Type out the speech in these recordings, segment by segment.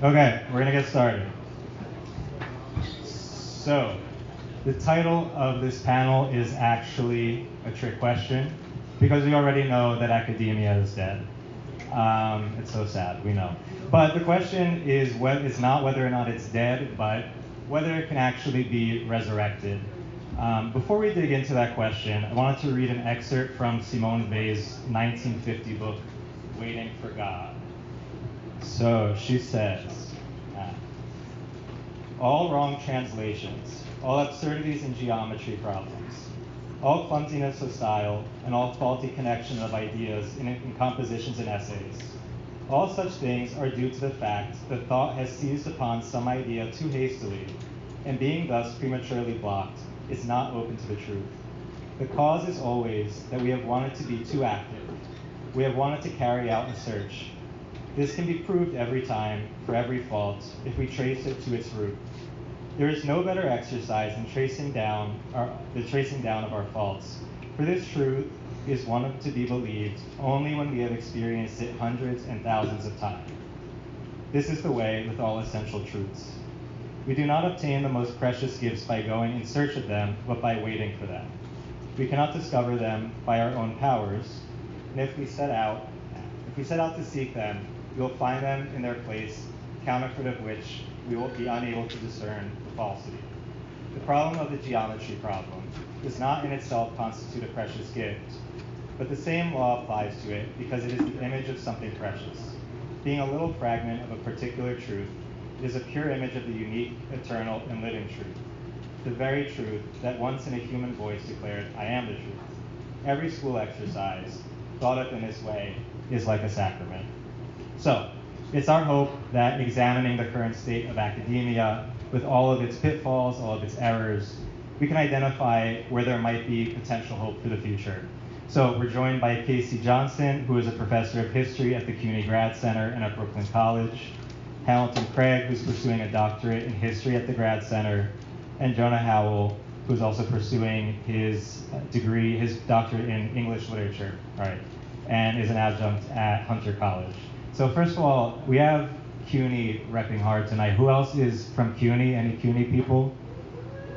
Okay, we're gonna get started. So, the title of this panel is actually a trick question because we already know that academia is dead. It's so sad, we know. But the question is it's not whether or not it's dead, but whether it can actually be resurrected. Before we dig into that question, I wanted to read an excerpt from Simone Weil's 1950 book, Waiting for God. So she says, all wrong translations, all absurdities in geometry problems, all clumsiness of style, and all faulty connection of ideas in compositions and essays. All such things are due to the fact that thought has seized upon some idea too hastily, and being thus prematurely blocked, is not open to the truth. The cause is always that we have wanted to be too active. We have wanted to carry out a search. This can be proved every time, for every fault, if we trace it to its root. There is no better exercise than the tracing down of our faults, for this truth is one to be believed only when we have experienced it hundreds and thousands of times. This is the way with all essential truths. We do not obtain the most precious gifts by going in search of them, but by waiting for them. We cannot discover them by our own powers, and if we set out to seek them, we will find them in their place, counterfeit of which we will be unable to discern the falsity. The problem of the geometry problem does not in itself constitute a precious gift, but the same law applies to it because it is the image of something precious. Being a little fragment of a particular truth, it is a pure image of the unique, eternal, and living truth. The very truth that once in a human voice declared, I am the truth. Every school exercise, thought up in this way, is like a sacrament. So, it's our hope that examining the current state of academia, with all of its pitfalls, all of its errors, we can identify where there might be potential hope for the future. So we're joined by Casey Johnson, who is a professor of history at the CUNY Grad Center and at Brooklyn College, Hamilton Craig, who's pursuing a doctorate in history at the Grad Center, and Jonah Howell, who's also pursuing his doctorate in English literature, and is an adjunct at Hunter College. So first of all, we have CUNY repping hard tonight. Who else is from CUNY? Any CUNY people?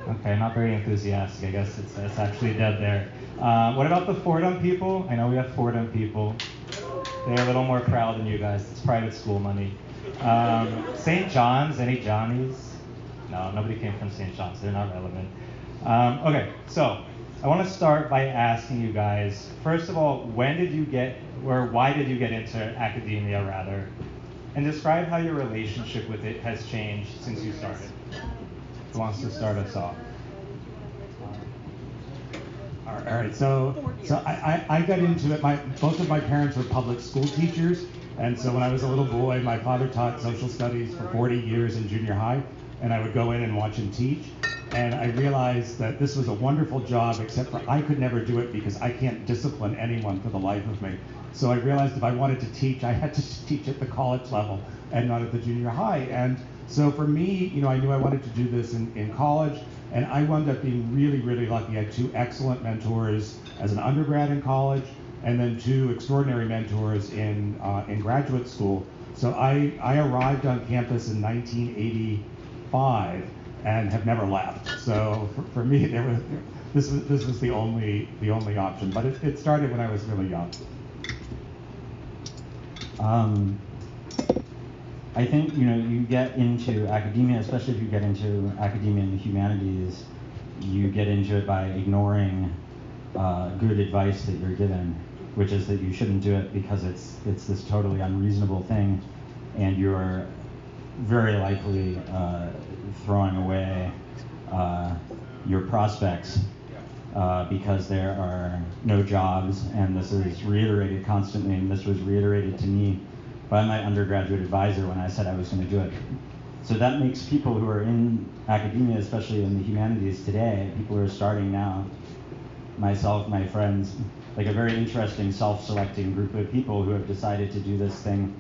Okay, not very enthusiastic. I guess it's actually dead there. What about the Fordham people? I know we have Fordham people. They're a little more proud than you guys. It's private school money. St. John's, any Johnnies? No, nobody came from St. John's. They're not relevant. Okay, so I want to start by asking you guys, first of all, why did you get into academia, rather? And describe how your relationship with it has changed since you started. Who wants to start us off? All right, so I got into it. Both of my parents were public school teachers, and so when I was a little boy, my father taught social studies for 40 years in junior high, and I would go in and watch him teach. And I realized that this was a wonderful job, except for I could never do it because I can't discipline anyone for the life of me. So I realized if I wanted to teach, I had to teach at the college level and not at the junior high. And so for me, I knew I wanted to do this in college, and I wound up being really, really lucky. I had two excellent mentors as an undergrad in college, and then two extraordinary mentors in graduate school. So I arrived on campus in 1985 and have never left. So for me, this was the only option. But it started when I was really young. I think you get into academia, especially if you get into academia in the humanities, you get into it by ignoring good advice that you're given, which is that you shouldn't do it because it's this totally unreasonable thing, and you're very likely throwing away your prospects because there are no jobs, and this is reiterated constantly, and this was reiterated to me by my undergraduate advisor when I said I was going to do it. So that makes people who are in academia, especially in the humanities today, people who are starting now, myself, my friends, like a very interesting self-selecting group of people who have decided to do this thing,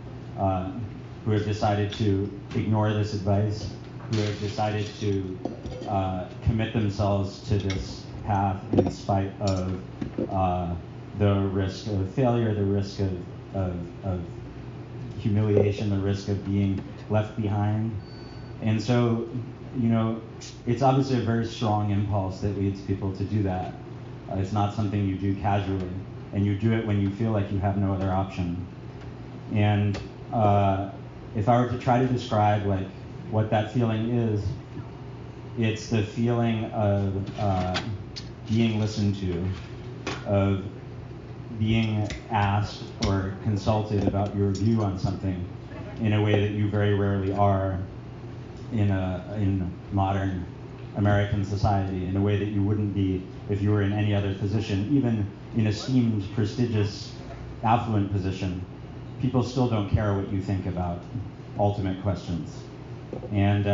who have decided to ignore this advice, who have decided to commit themselves to this path in spite of the risk of failure, the risk of humiliation, the risk of being left behind. And so, it's obviously a very strong impulse that leads people to do that. It's not something you do casually, and you do it when you feel like you have no other option. And if I were to try to describe what that feeling is, it's the feeling of being listened to, of being asked or consulted about your view on something in a way that you very rarely are in modern American society, in a way that you wouldn't be if you were in any other position, even in esteemed, prestigious, affluent position. People still don't care what you think about ultimate questions. And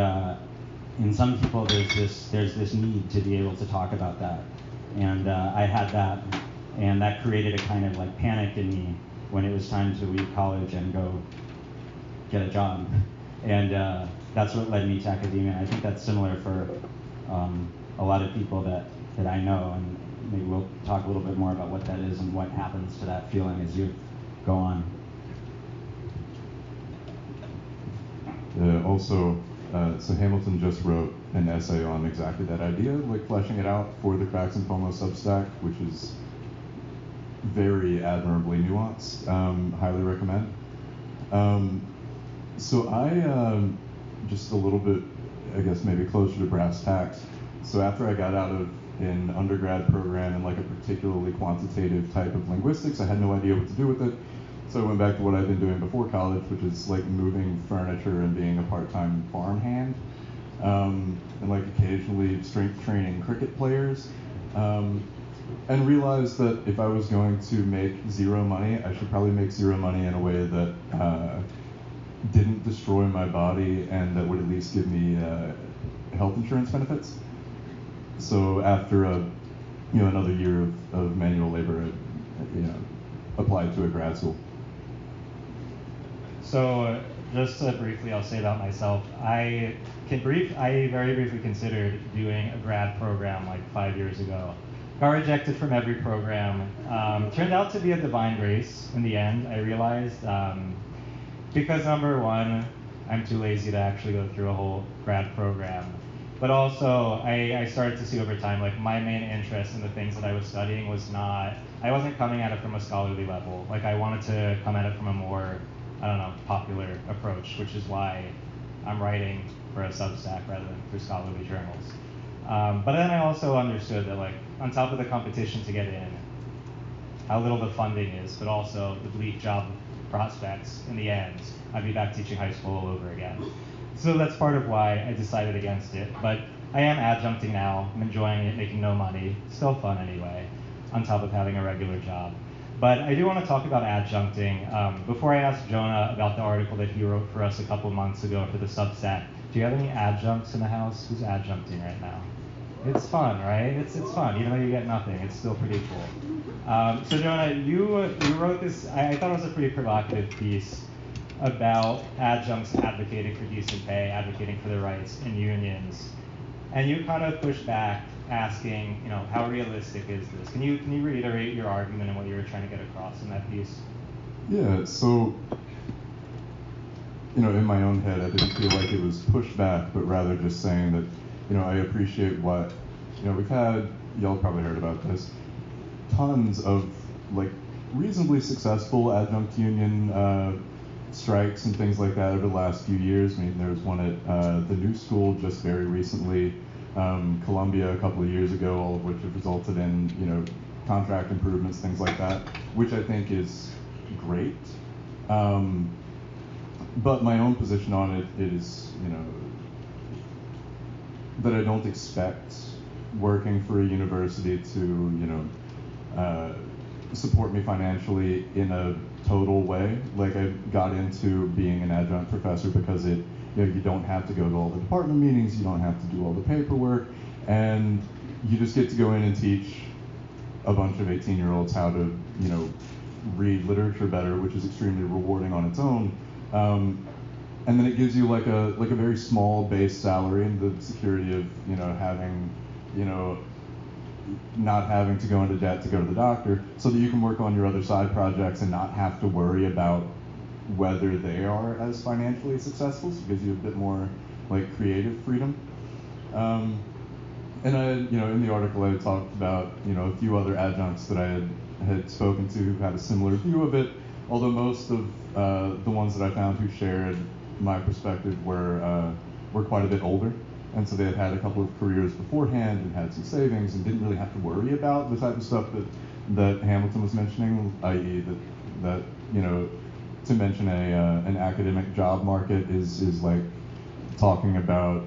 in some people, there's this need to be able to talk about that. And I had that, and that created a kind of like panic in me when it was time to leave college and go get a job. And that's what led me to academia. I think that's similar for a lot of people that I know, and maybe we'll talk a little bit more about what that is and what happens to that feeling as you go on. So Hamilton just wrote an essay on exactly that idea, like fleshing it out for the Cracks and FOMO Substack, which is very admirably nuanced. Highly recommend. So I, just a little bit, I guess maybe closer to brass tacks. So after I got out of an undergrad program in like a particularly quantitative type of linguistics, I had no idea what to do with it. So I went back to what I'd been doing before college, which is like moving furniture and being a part-time farmhand, and like occasionally strength training cricket players, and realized that if I was going to make zero money, I should probably make zero money in a way that didn't destroy my body and that would at least give me health insurance benefits. So after another year of manual labor, I applied to a grad school. So just briefly, I'll say about myself. I very briefly considered doing a grad program like 5 years ago. Got rejected from every program. Turned out to be a divine grace in the end, I realized. Because number one, I'm too lazy to actually go through a whole grad program. But also, I started to see over time, like my main interest in the things that I was studying was I wasn't coming at it from a scholarly level. Like I wanted to come at it from a more, popular approach, which is why I'm writing for a Substack rather than for scholarly journals. But then I also understood that like on top of the competition to get in, how little the funding is, but also the bleak job prospects in the end, I'd be back teaching high school all over again. So that's part of why I decided against it. But I am adjuncting now. I'm enjoying it, making no money. Still fun anyway, on top of having a regular job. But I do want to talk about adjuncting. Before I ask Jonah about the article that he wrote for us a couple months ago for the Substack, do you have any adjuncts in the house? Who's adjuncting right now? It's fun, right? It's fun, even though you get nothing. It's still pretty cool. So Jonah, you wrote this, I thought it was a pretty provocative piece about adjuncts advocating for decent pay, advocating for their rights in unions. And you kind of pushed back, asking, how realistic is this? Can you reiterate your argument and what you were trying to get across in that piece? Yeah, so, in my own head, I didn't feel like it was pushed back, but rather just saying that, I appreciate what, we've had, y'all probably heard about this, tons of, like, reasonably successful adjunct union strikes and things like that over the last few years. I mean, there was one at the New School just very recently, Columbia a couple of years ago, all of which have resulted in, contract improvements, things like that, which I think is great. But my own position on it is, that I don't expect working for a university to, support me financially in a total way. Like I got into being an adjunct professor because you don't have to go to all the department meetings, you don't have to do all the paperwork, and you just get to go in and teach a bunch of 18-year-olds how to, read literature better, which is extremely rewarding on its own. And then it gives you like a very small base salary and the security of, having, not having to go into debt to go to the doctor, so that you can work on your other side projects and not have to worry about whether they are as financially successful, so it gives you a bit more like creative freedom. And I, in the article I talked about, a few other adjuncts that I had spoken to who had a similar view of it, although most of the ones that I found who shared my perspective were quite a bit older. And so they had had a couple of careers beforehand and had some savings and didn't really have to worry about the type of stuff that Hamilton was mentioning, i.e. that to mention an academic job market is like talking about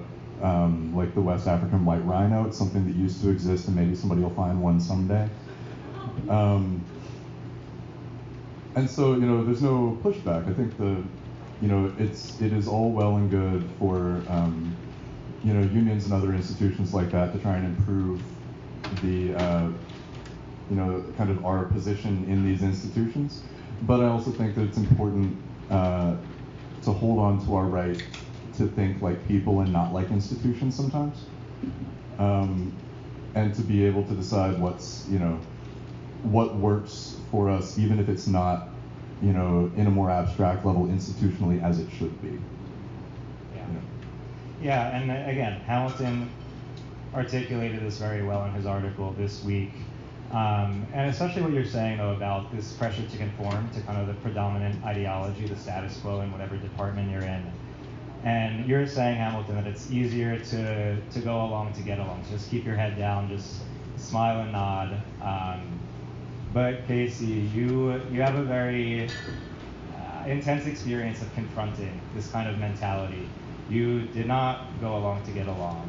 like the West African white rhino. It's something that used to exist and maybe somebody will find one someday. And so, there's no pushback. I think it is all well and good for, unions and other institutions like that to try and improve the, kind of our position in these institutions. But I also think that it's important to hold on to our right to think like people and not like institutions sometimes. And to be able to decide what works for us, even if it's not, in a more abstract level institutionally as it should be. Yeah, and again, Hamilton articulated this very well in his article this week. And especially what you're saying, though, about this pressure to conform to kind of the predominant ideology, the status quo in whatever department you're in. And you're saying, Hamilton, that it's easier to go along to get along. So just keep your head down, just smile and nod. But Casey, you have a very intense experience of confronting this kind of mentality. You did not go along to get along,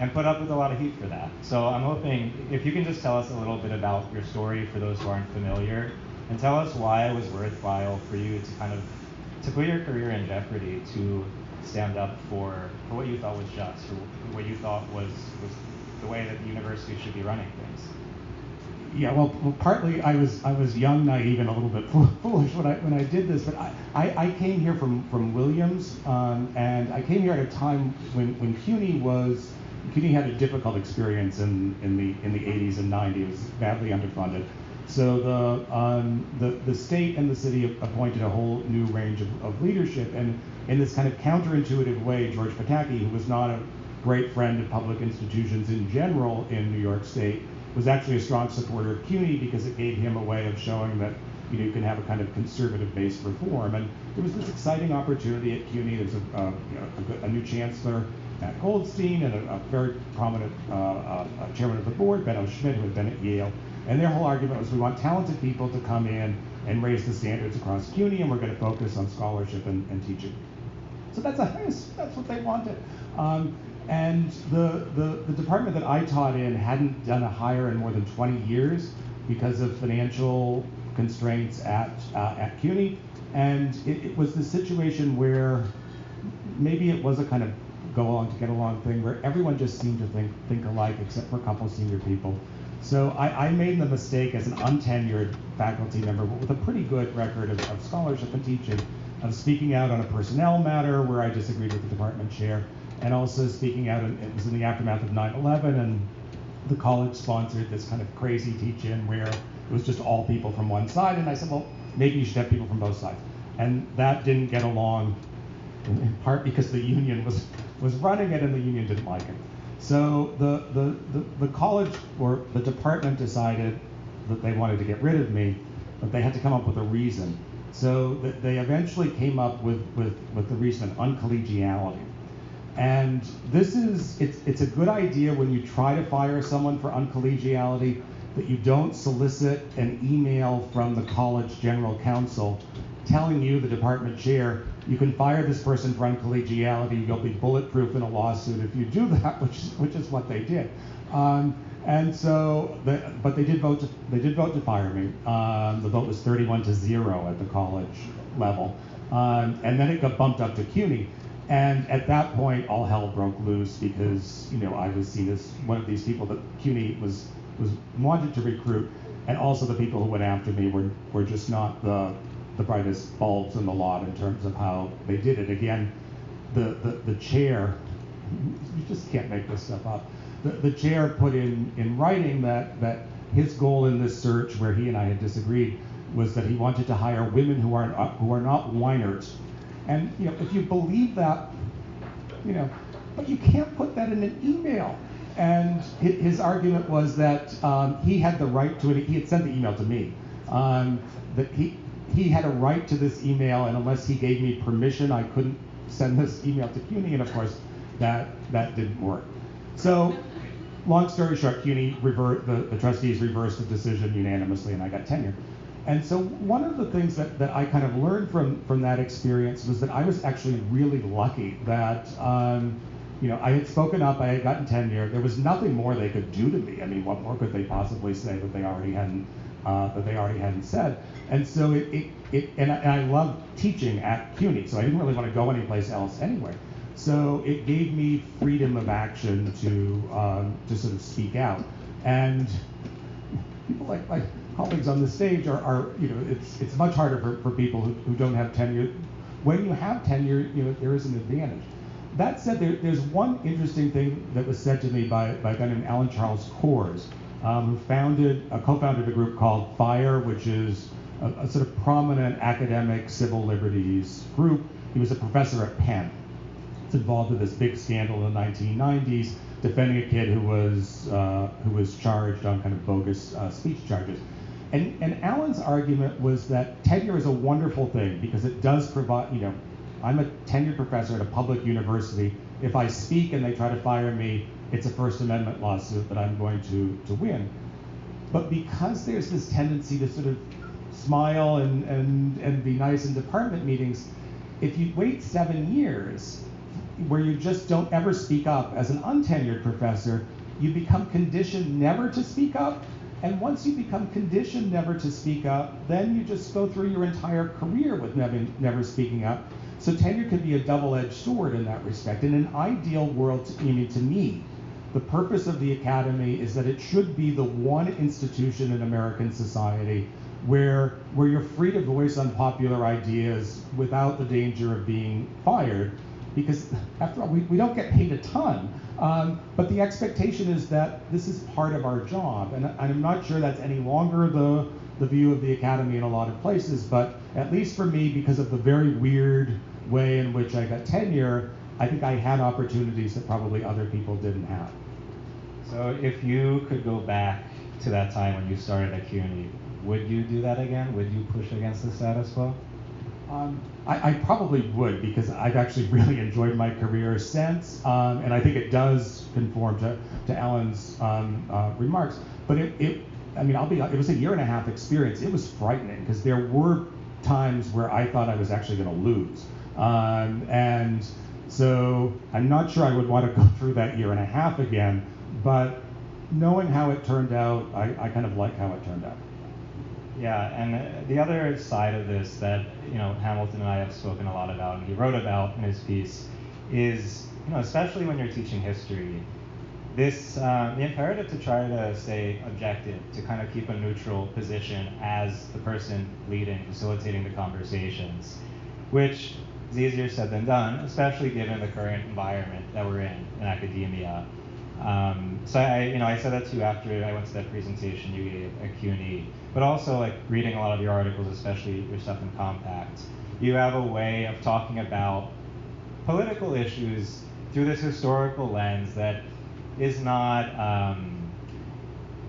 and put up with a lot of heat for that. So I'm hoping if you can just tell us a little bit about your story for those who aren't familiar, and tell us why it was worthwhile for you to put your career in jeopardy to stand up for what you thought was just, or what you thought was the way that the university should be running things. Yeah, well, partly I was young, naive, and a little bit foolish when I did this. But I came here from Williams, and I came here at a time when CUNY had a difficult experience in the 80s and 90s. It was badly underfunded. So the state and the city appointed a whole new range of leadership, and in this kind of counterintuitive way, George Pataki, who was not a great friend of public institutions in general in New York State, was actually a strong supporter of CUNY because it gave him a way of showing that you can have a kind of conservative-based reform. And there was this exciting opportunity at CUNY. There's a new chancellor, Matt Goldstein, and a very prominent chairman of the board, Benno Schmidt, who had been at Yale. And their whole argument was we want talented people to come in and raise the standards across CUNY, and we're going to focus on scholarship and teaching. So that's what they wanted. And the department that I taught in hadn't done a hire in more than 20 years because of financial constraints at CUNY. And it was the situation where maybe it was a kind of go along to get along thing where everyone just seemed to think alike except for a couple of senior people. So I made the mistake as an untenured faculty member, but with a pretty good record of scholarship and teaching, of speaking out on a personnel matter where I disagreed with the department chair, and also speaking out, it was in the aftermath of 9/11, and the college sponsored this kind of crazy teach-in where it was just all people from one side, and I said, well, maybe you should have people from both sides. And that didn't get along, in part because the union was running it and the union didn't like it. So the college or the department decided that they wanted to get rid of me, but they had to come up with a reason. So they eventually came up with the reason of uncollegiality. And it's a good idea when you try to fire someone for uncollegiality that you don't solicit an email from the college general counsel telling you, the department chair, you can fire this person for uncollegiality, you'll be bulletproof in a lawsuit if you do that, which is what they did. And so, but they did vote to fire me. The vote was 31-0 at the college level. And then it got bumped up to CUNY. And at that point, all hell broke loose because I was seen as one of these people that CUNY was wanted to recruit, and also the people who went after me were just not the brightest bulbs in the lot in terms of how they did it. Again, the chair, you just can't make this stuff up. The chair put in writing that his goal in this search, where he and I had disagreed, was that he wanted to hire women who are not whiners. And if you believe that, but you can't put that in an email. And his argument was that he had the right to it. He had sent the email to me. That he had a right to this email, and unless he gave me permission, I couldn't send this email to CUNY. And of course, that didn't work. So, long story short, CUNY the trustees reversed the decision unanimously, and I got tenure. And so one of the things that I kind of learned from that experience was that I was actually really lucky that I had spoken up, I had gotten tenure. There was nothing more they could do to me. I mean, what more could they possibly say that they already hadn't said? And so and I loved teaching at CUNY, so I didn't really want to go anyplace else anyway. So it gave me freedom of action to sort of speak out. And people like my colleagues on the stage are it's much harder for people who don't have tenure. When you have tenure, there is an advantage. That said, there's one interesting thing that was said to me by a guy named Alan Charles Kors, who co-founded a group called FIRE, which is a sort of prominent academic civil liberties group. He was a professor at Penn. It's involved in this big scandal in the 1990s, defending a kid who was charged on kind of bogus speech charges. And Alan's argument was that tenure is a wonderful thing because it does provide, I'm a tenured professor at a public university. If I speak and they try to fire me, it's a First Amendment lawsuit that I'm going to win. But because there's this tendency to sort of smile and be nice in department meetings, if you wait 7 years where you just don't ever speak up as an untenured professor, you become conditioned never to speak up. And once you become conditioned never to speak up, then you just go through your entire career with never speaking up. So tenure can be a double-edged sword in that respect. In an ideal world, to me, the purpose of the academy is that it should be the one institution in American society where you're free to voice unpopular ideas without the danger of being fired. Because after all, we don't get paid a ton. But the expectation is that this is part of our job. And I'm not sure that's any longer the view of the academy in a lot of places, but at least for me, because of the very weird way in which I got tenure, I think I had opportunities that probably other people didn't have. So if you could go back to that time when you started at CUNY, would you do that again? Would you push against the status quo? I probably would, because I've actually really enjoyed my career since, and I think it does conform to Alan's remarks. But it was a 1.5 year experience. It was frightening because there were times where I thought I was actually going to lose, and so I'm not sure I would want to go through that 1.5 years again. But knowing how it turned out, I kind of like how it turned out. Yeah, and the other side of this that Hamilton and I have spoken a lot about, and he wrote about in his piece, is especially when you're teaching history, this the imperative to try to stay objective, to kind of keep a neutral position as the person leading, facilitating the conversations, which is easier said than done, especially given the current environment that we're in academia. So I said that to you after I went to that presentation you gave at CUNY, but also like reading a lot of your articles, especially your stuff in Compact. You have a way of talking about political issues through this historical lens that is not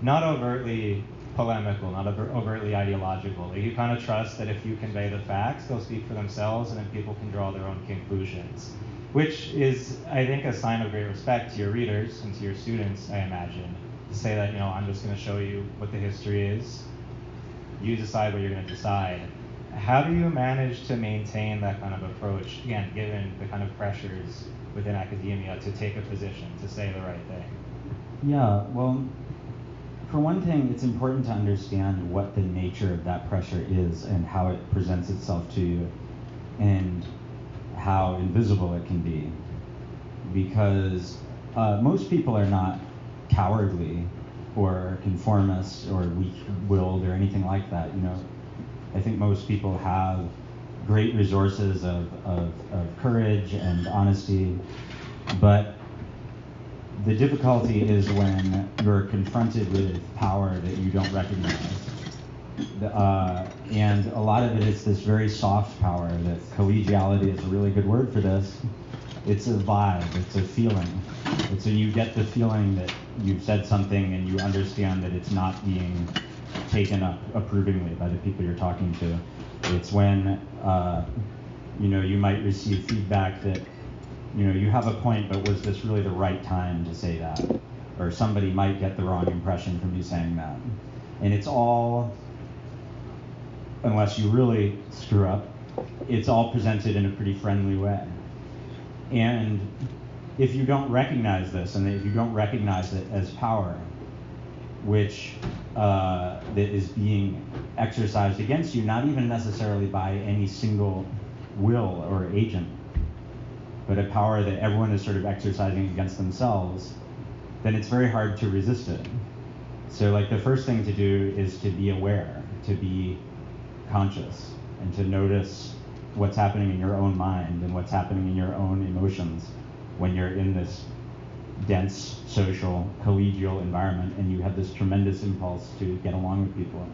overtly polemical, not overtly ideological. You kind of trust that if you convey the facts, they'll speak for themselves, and then people can draw their own conclusions, which is, I think, a sign of great respect to your readers and to your students, I imagine, to say that, I'm just going to show you what the history is. You decide what you're going to decide. How do you manage to maintain that kind of approach, again, given the kind of pressures within academia to take a position, to say the right thing? Yeah, well, for one thing, it's important to understand what the nature of that pressure is and how it presents itself to you, and how invisible it can be. Because most people are not cowardly or conformist or weak-willed or anything like that. I think most people have great resources of courage and honesty, but the difficulty is when you're confronted with power that you don't recognize. And a lot of it is this very soft power. That collegiality is a really good word for this. It's a vibe, it's a feeling. It's when you get the feeling that you've said something and you understand that it's not being taken up approvingly by the people you're talking to. It's when you might receive feedback that you have a point, but was this really the right time to say that? Or somebody might get the wrong impression from you saying that. And it's all, unless you really screw up, it's all presented in a pretty friendly way. And if you don't recognize this, and if you don't recognize it as power, which that is being exercised against you, not even necessarily by any single will or agent, but a power that everyone is sort of exercising against themselves, then it's very hard to resist it. So like the first thing to do is to be aware, to be conscious, and to notice what's happening in your own mind and what's happening in your own emotions when you're in this dense, social, collegial environment and you have this tremendous impulse to get along with people.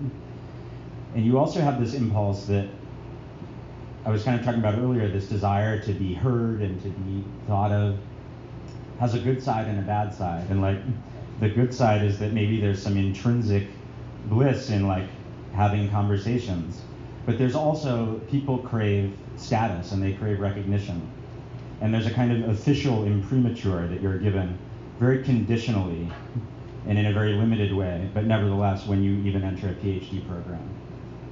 And you also have this impulse that I was kind of talking about earlier, this desire to be heard and to be thought of, has a good side and a bad side. And like the good side is that maybe there's some intrinsic bliss in like having conversations. But there's also, people crave status and they crave recognition. And there's a kind of official imprimatur that you're given very conditionally and in a very limited way, but nevertheless, when you even enter a PhD program,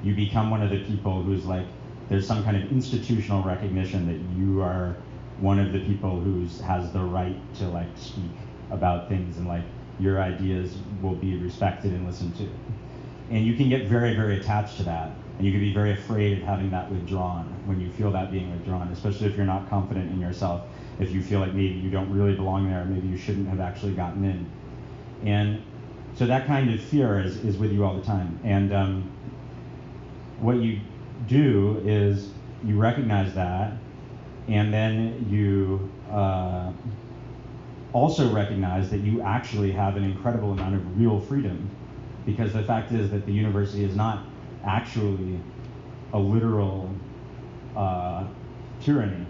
you become one of the people who's like, there's some kind of institutional recognition that you are one of the people who has the right to like speak about things, and like your ideas will be respected and listened to. And you can get very, very attached to that. And you can be very afraid of having that withdrawn when you feel that being withdrawn, especially if you're not confident in yourself, if you feel like maybe you don't really belong there, maybe you shouldn't have actually gotten in. And so that kind of fear is with you all the time. And what you do is you recognize that, and then you also recognize that you actually have an incredible amount of real freedom, because the fact is that the university is not actually a literal tyranny,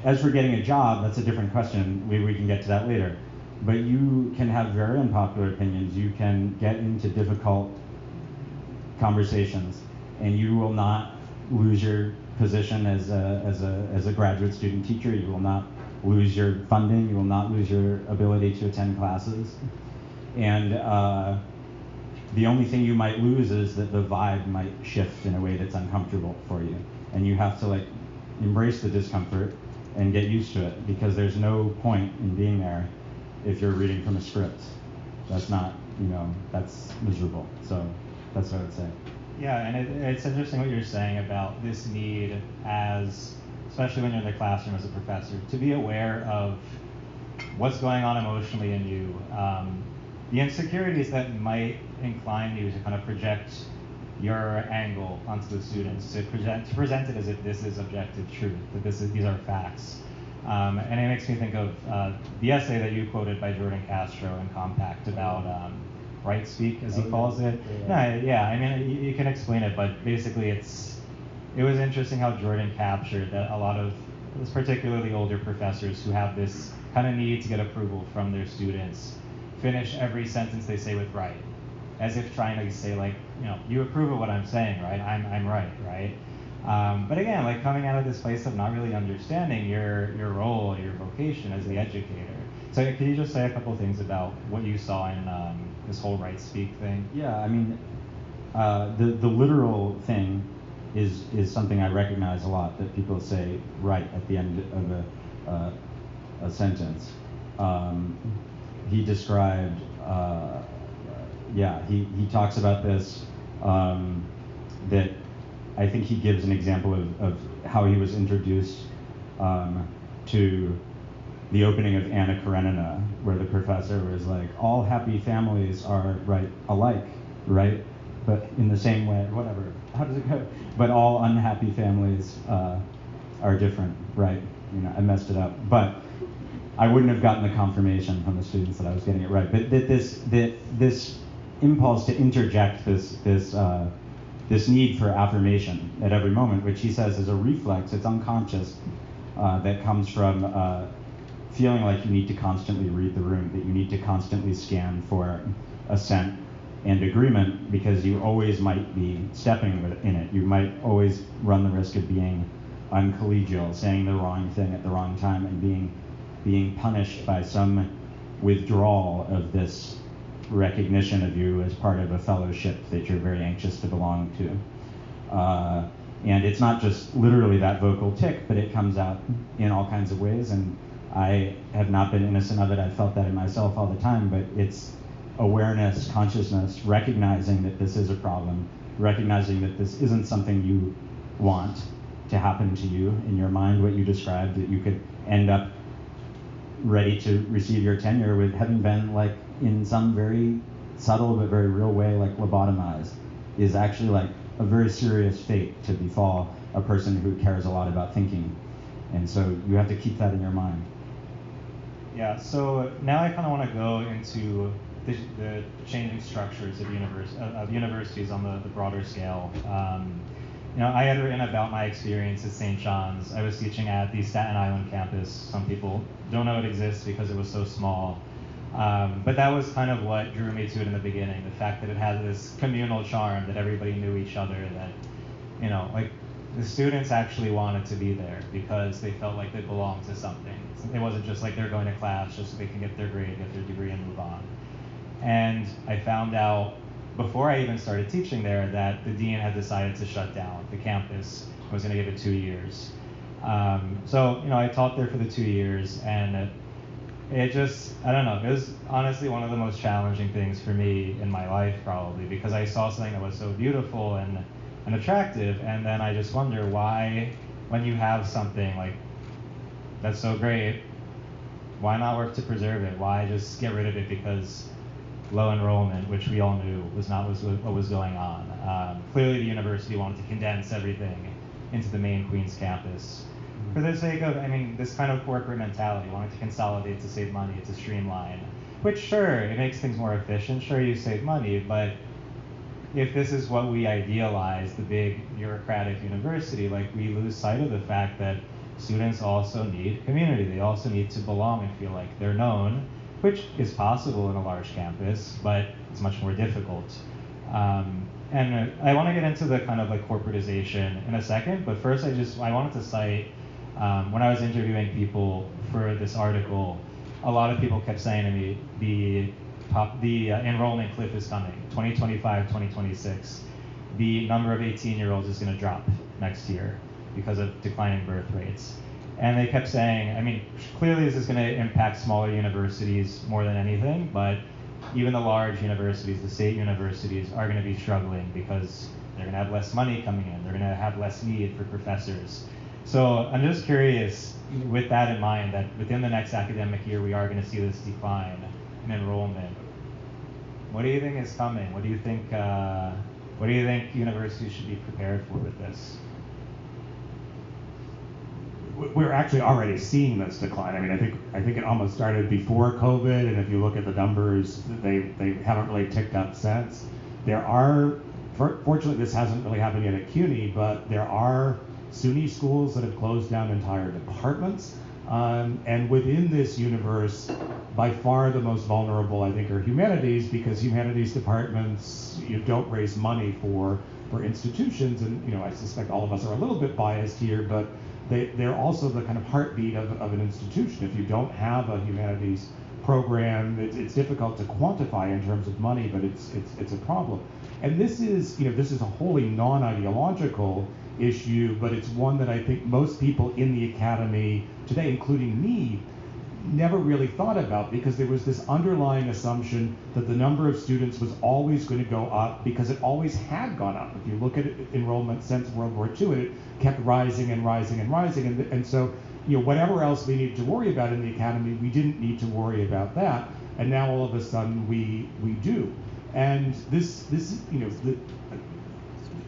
As for getting a job, that's a different question. Maybe we can get to that later. But you can have very unpopular opinions. You can get into difficult conversations, and you will not lose your position as a graduate student teacher. You will not lose your funding. You will not lose your ability to attend classes. And the only thing you might lose is that the vibe might shift in a way that's uncomfortable for you. And you have to like embrace the discomfort and get used to it, because there's no point in being there if you're reading from a script. That's not, that's miserable. So that's what I would say. Yeah, and it's interesting what you're saying about this need as, especially when you're in the classroom as a professor, to be aware of what's going on emotionally in you. The insecurities that might incline you to kind of project your angle onto the students, to present it as if this is objective truth, that these are facts. And it makes me think of the essay that you quoted by Jordan Castro in Compact about right speak, as he calls it. Yeah, I mean, you can explain it, but basically it was interesting how Jordan captured that a lot of, particularly older professors who have this kind of need to get approval from their students, finish every sentence they say with right, as if trying to say like, you approve of what I'm saying, right? I'm right, right? But again, like coming out of this place of not really understanding your role, your vocation as the educator. So can you just say a couple things about what you saw in this whole right speak thing? Yeah, I mean, the literal thing is something I recognize a lot, that people say right at the end of a sentence. He described, he talks about this, that I think he gives an example of how he was introduced to the opening of Anna Karenina, where the professor was like, all happy families are right alike, right? But in the same way, whatever, how does it go? But all unhappy families are different, right? I messed it up, but I wouldn't have gotten the confirmation from the students that I was getting it right. But this impulse to interject this need for affirmation at every moment, which he says is a reflex, it's unconscious, that comes from feeling like you need to constantly read the room, that you need to constantly scan for assent and agreement, because you always might be stepping in it. You might always run the risk of being uncollegial, saying the wrong thing at the wrong time, and being punished by some withdrawal of this recognition of you as part of a fellowship that you're very anxious to belong to. And it's not just literally that vocal tick, but it comes out in all kinds of ways, and I have not been innocent of it. I've felt that in myself all the time, but it's awareness, consciousness, recognizing that this is a problem, recognizing that this isn't something you want to happen to you in your mind, what you described, that you could end up ready to receive your tenure with having been, like, in some very subtle but very real way, like, lobotomized, is actually like a very serious fate to befall a person who cares a lot about thinking. And so you have to keep that in your mind. Yeah, so now I kind of want to go into the changing structures of universities on the broader scale. I had written about my experience at St. John's. I was teaching at the Staten Island campus. Some people don't know it exists because it was so small. But that was kind of what drew me to it in the beginning, the fact that it had this communal charm, that everybody knew each other, that, like, the students actually wanted to be there because they felt like they belonged to something. It wasn't just like they're going to class just so they can get their grade, get their degree, and move on. And I found out before I even started teaching there that the dean had decided to shut down the campus. I was going to give it 2 years. So I taught there for the 2 years, and it just, I don't know, it was honestly one of the most challenging things for me in my life, probably, because I saw something that was so beautiful and attractive, and then I just wonder why, when you have something like that's so great, why not work to preserve it? Why just get rid of it because low enrollment, which we all knew was not what was going on. Clearly the university wanted to condense everything into the main Queens campus for the sake of, this kind of corporate mentality, wanting to consolidate to save money, to streamline, which, sure, it makes things more efficient, sure, you save money, but if this is what we idealize, the big bureaucratic university, like, we lose sight of the fact that students also need community. They also need to belong and feel like they're known, which is possible in a large campus, but it's much more difficult. And I want to get into the kind of like corporatization in a second, but first I wanted to cite, when I was interviewing people for this article, a lot of people kept saying to me, the enrollment cliff is coming, 2025, 2026. The number of 18-year-olds is going to drop next year because of declining birth rates. And they kept saying, clearly this is going to impact smaller universities more than anything, but even the large universities, the state universities, are going to be struggling because they're going to have less money coming in. They're going to have less need for professors. So I'm just curious, with that in mind, that within the next academic year, we are going to see this decline in enrollment. What do you think is coming? What do you think universities should be prepared for with this? We're actually already seeing this decline. I think it almost started before COVID, and if you look at the numbers, they haven't really ticked up since. There are, fortunately, this hasn't really happened yet at CUNY, but there are SUNY schools that have closed down entire departments. And within this universe, by far the most vulnerable, I think, are humanities, because humanities departments don't raise money for institutions, and I suspect all of us are a little bit biased here, but they're also the kind of heartbeat of an institution. If you don't have a humanities program, it's difficult to quantify in terms of money, but it's a problem. And this is a wholly non-ideological issue, but it's one that I think most people in the academy today, including me, never really thought about, because there was this underlying assumption that the number of students was always going to go up because it always had gone up. If you look at enrollment since World War II, it kept rising and rising and rising, and so whatever else we needed to worry about in the academy, we didn't need to worry about that, and now all of a sudden we do. And this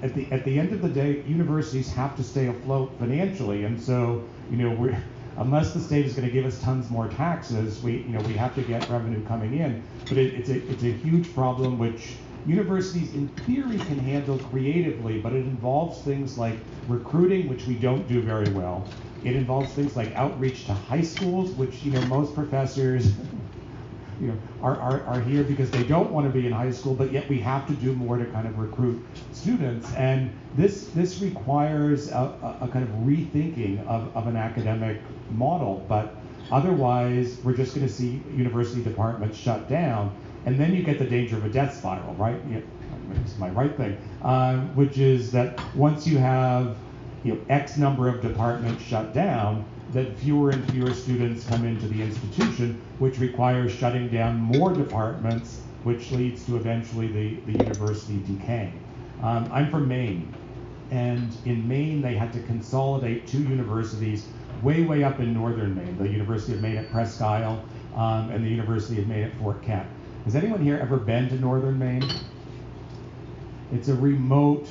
at the end of the day, universities have to stay afloat financially, and so unless the state is going to give us tons more taxes, we have to get revenue coming in. But it's a huge problem which universities in theory can handle creatively, but it involves things like recruiting, which we don't do very well. It involves things like outreach to high schools, which most professors are here because they don't want to be in high school, but yet we have to do more to kind of recruit students. And this requires a kind of rethinking of an academic model. But otherwise, we're just going to see university departments shut down. And then you get the danger of a death spiral, right? This is my right thing, which is that once you have X number of departments shut down, that fewer and fewer students come into the institution, which requires shutting down more departments, which leads to eventually the university decaying. I'm from Maine, and in Maine they had to consolidate 2 universities way up in northern Maine, the University of Maine at Presque Isle and the University of Maine at Fort Kent. Has anyone here ever been to northern Maine? It's a remote,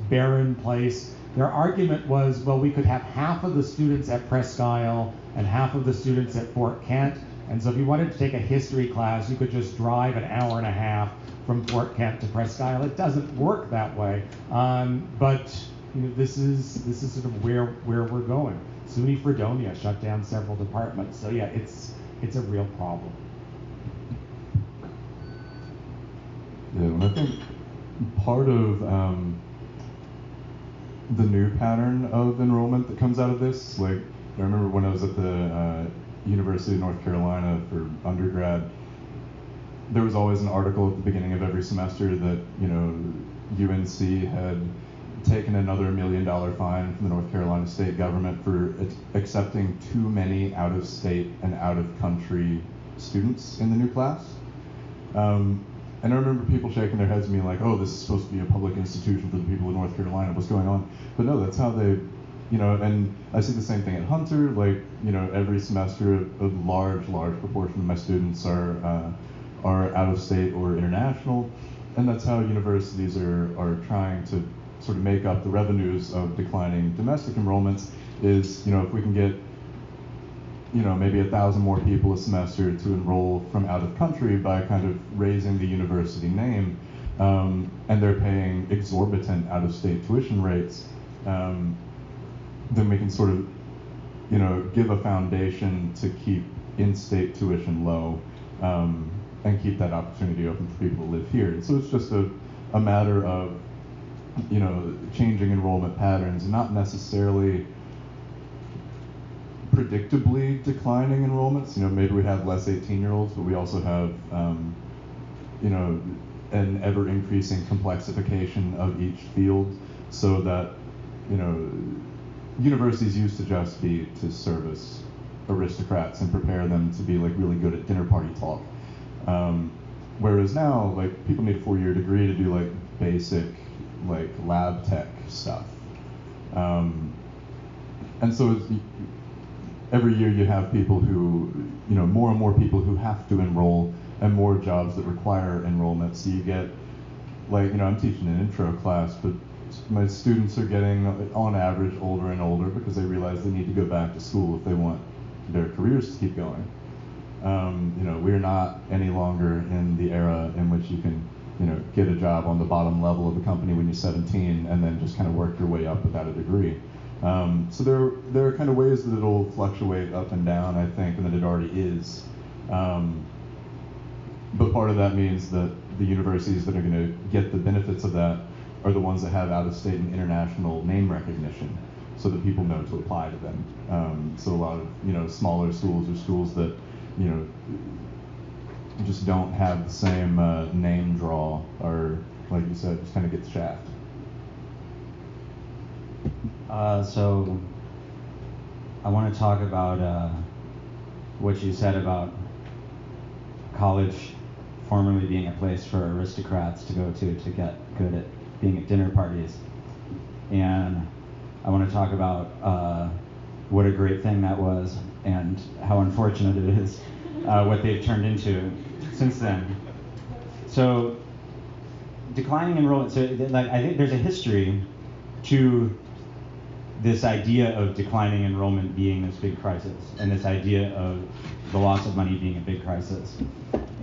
barren place. Their argument was, well, we could have half of the students at Presque Isle and half of the students at Fort Kent. And so if you wanted to take a history class, you could just drive an hour and a half from Fort Kent to Presque Isle. It doesn't work that way. But this is sort of where we're going. SUNY Fredonia shut down several departments. So yeah, it's a real problem. Yeah, and I think part of the new pattern of enrollment that comes out of this, like I remember when I was at the University of North Carolina for undergrad, there was always an article at the beginning of every semester that UNC had taken another $1 million fine from the North Carolina state government for accepting too many out-of-state and out-of-country students in the new class. And I remember people shaking their heads at me like, oh, this is supposed to be a public institution for the people of North Carolina, what's going on? But no, that's how they, and I see the same thing at Hunter, like, every semester a large proportion of my students are out of state or international, and that's how universities are trying to sort of make up the revenues of declining domestic enrollments is, if we can get maybe 1,000 more people a semester to enroll from out of country by kind of raising the university name, and they're paying exorbitant out of state tuition rates, then we can sort of, give a foundation to keep in-state tuition low, and keep that opportunity open for people to live here. And so it's just a matter of, changing enrollment patterns, and not necessarily predictably declining enrollments. Maybe we have less 18-year-olds, but we also have, an ever-increasing complexification of each field, so that, universities used to just be to service aristocrats and prepare them to be like really good at dinner party talk. Whereas now, like, people need a 4-year degree to do like basic, like lab tech stuff. And so every year you have people who, more and more people who have to enroll, and more jobs that require enrollment. So you get, like, I'm teaching an intro class, but my students are getting, on average, older and older because they realize they need to go back to school if they want their careers to keep going. We're not any longer in the era in which you can, get a job on the bottom level of a company when you're 17 and then just kind of work your way up without a degree. So there are kind of ways that it'll fluctuate up and down, I think, and that it already is. But part of that means that the universities that are going to get the benefits of that are the ones that have out-of-state and international name recognition, so that people know to apply to them. So a lot of smaller schools or schools that just don't have the same name draw, or like you said, just kind of get the shaft. So I want to talk about what you said about college formerly being a place for aristocrats to go to get good at being at dinner parties. And I want to talk about what a great thing that was and how unfortunate it is what they've turned into since then. So declining enrollment, so like, I think there's a history to this idea of declining enrollment being this big crisis, and this idea of the loss of money being a big crisis,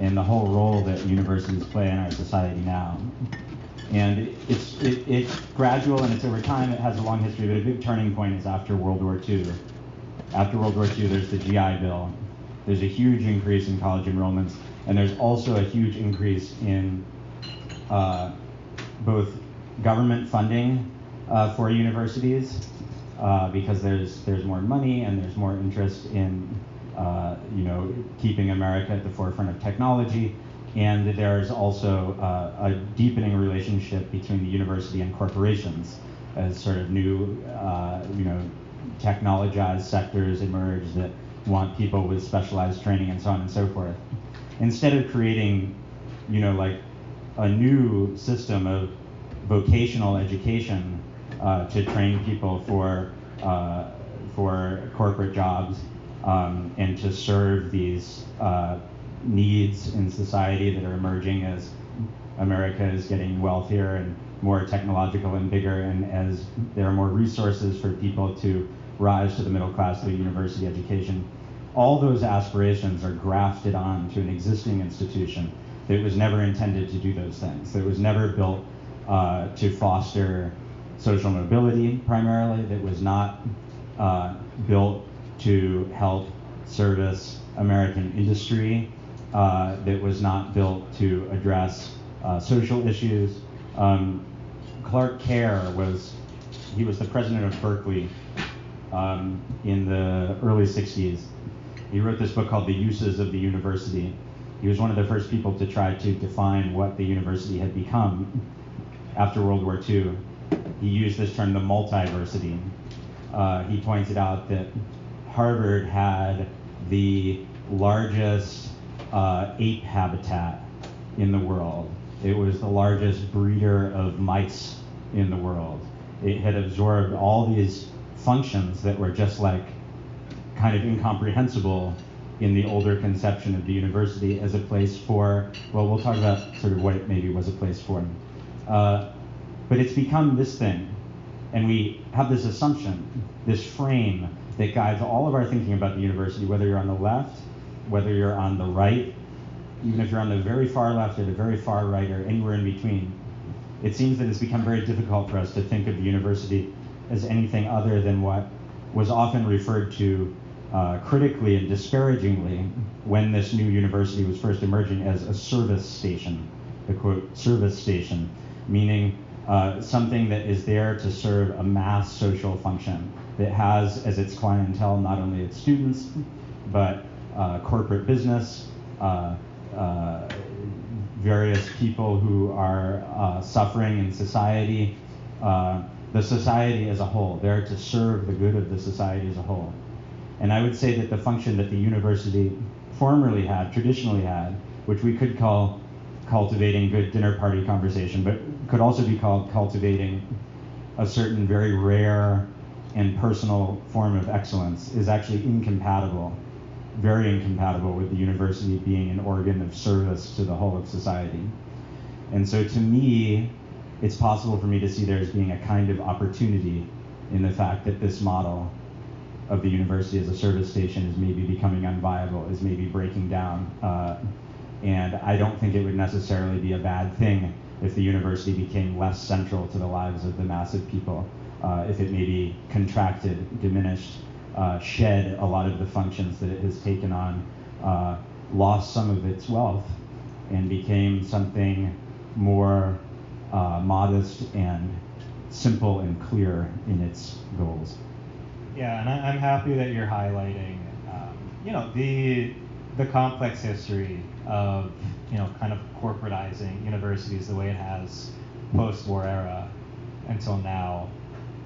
and the whole role that universities play in our society now. And it's gradual and it's over time. It has a long history, but a big turning point is after World War II. After World War II, there's the GI Bill. There's a huge increase in college enrollments, and there's also a huge increase in both government funding for universities because there's more money and there's more interest in keeping America at the forefront of technology. And there's also a deepening relationship between the university and corporations as sort of new, technologized sectors emerge that want people with specialized training and so on and so forth. Instead of creating, like a new system of vocational education to train people for corporate jobs and to serve these needs in society that are emerging as America is getting wealthier and more technological and bigger, and as there are more resources for people to rise to the middle class through university education. All those aspirations are grafted on to an existing institution that was never intended to do those things. That was never built to foster social mobility primarily, that was not built to help service American industry, that was not built to address social issues. Clark Kerr was the president of Berkeley in the early 60s. He wrote this book called The Uses of the University. He was one of the first people to try to define what the university had become after World War II. He used this term, the multiversity. He pointed out that Harvard had the largest ape habitat in the world. It was the largest breeder of mice in the world. It had absorbed all these functions that were just like kind of incomprehensible in the older conception of the university as a place for, well, we'll talk about sort of what it maybe was a place for. But it's become this thing, and we have this assumption, this frame that guides all of our thinking about the university, whether you're on the left, whether you're on the right, even if you're on the very far left or the very far right or anywhere in between. It seems that it's become very difficult for us to think of the university as anything other than what was often referred to critically and disparagingly when this new university was first emerging as a service station, the quote, service station, meaning something that is there to serve a mass social function that has as its clientele not only its students, but corporate business, various people who are suffering in society, the society as a whole, there to serve the good of the society as a whole. And I would say that the function that the university formerly had, traditionally had, which we could call cultivating good dinner party conversation, but could also be called cultivating a certain very rare and personal form of excellence, is actually incompatible, very incompatible with the university being an organ of service to the whole of society. And so to me, it's possible for me to see there as being a kind of opportunity in the fact that this model of the university as a service station is maybe becoming unviable, is maybe breaking down. And I don't think it would necessarily be a bad thing if the university became less central to the lives of the mass of people, if it maybe contracted, diminished, shed a lot of the functions that it has taken on, lost some of its wealth, and became something more modest and simple and clear in its goals. Yeah, and I'm happy that you're highlighting, the complex history of, kind of corporatizing universities the way it has post-war era until now.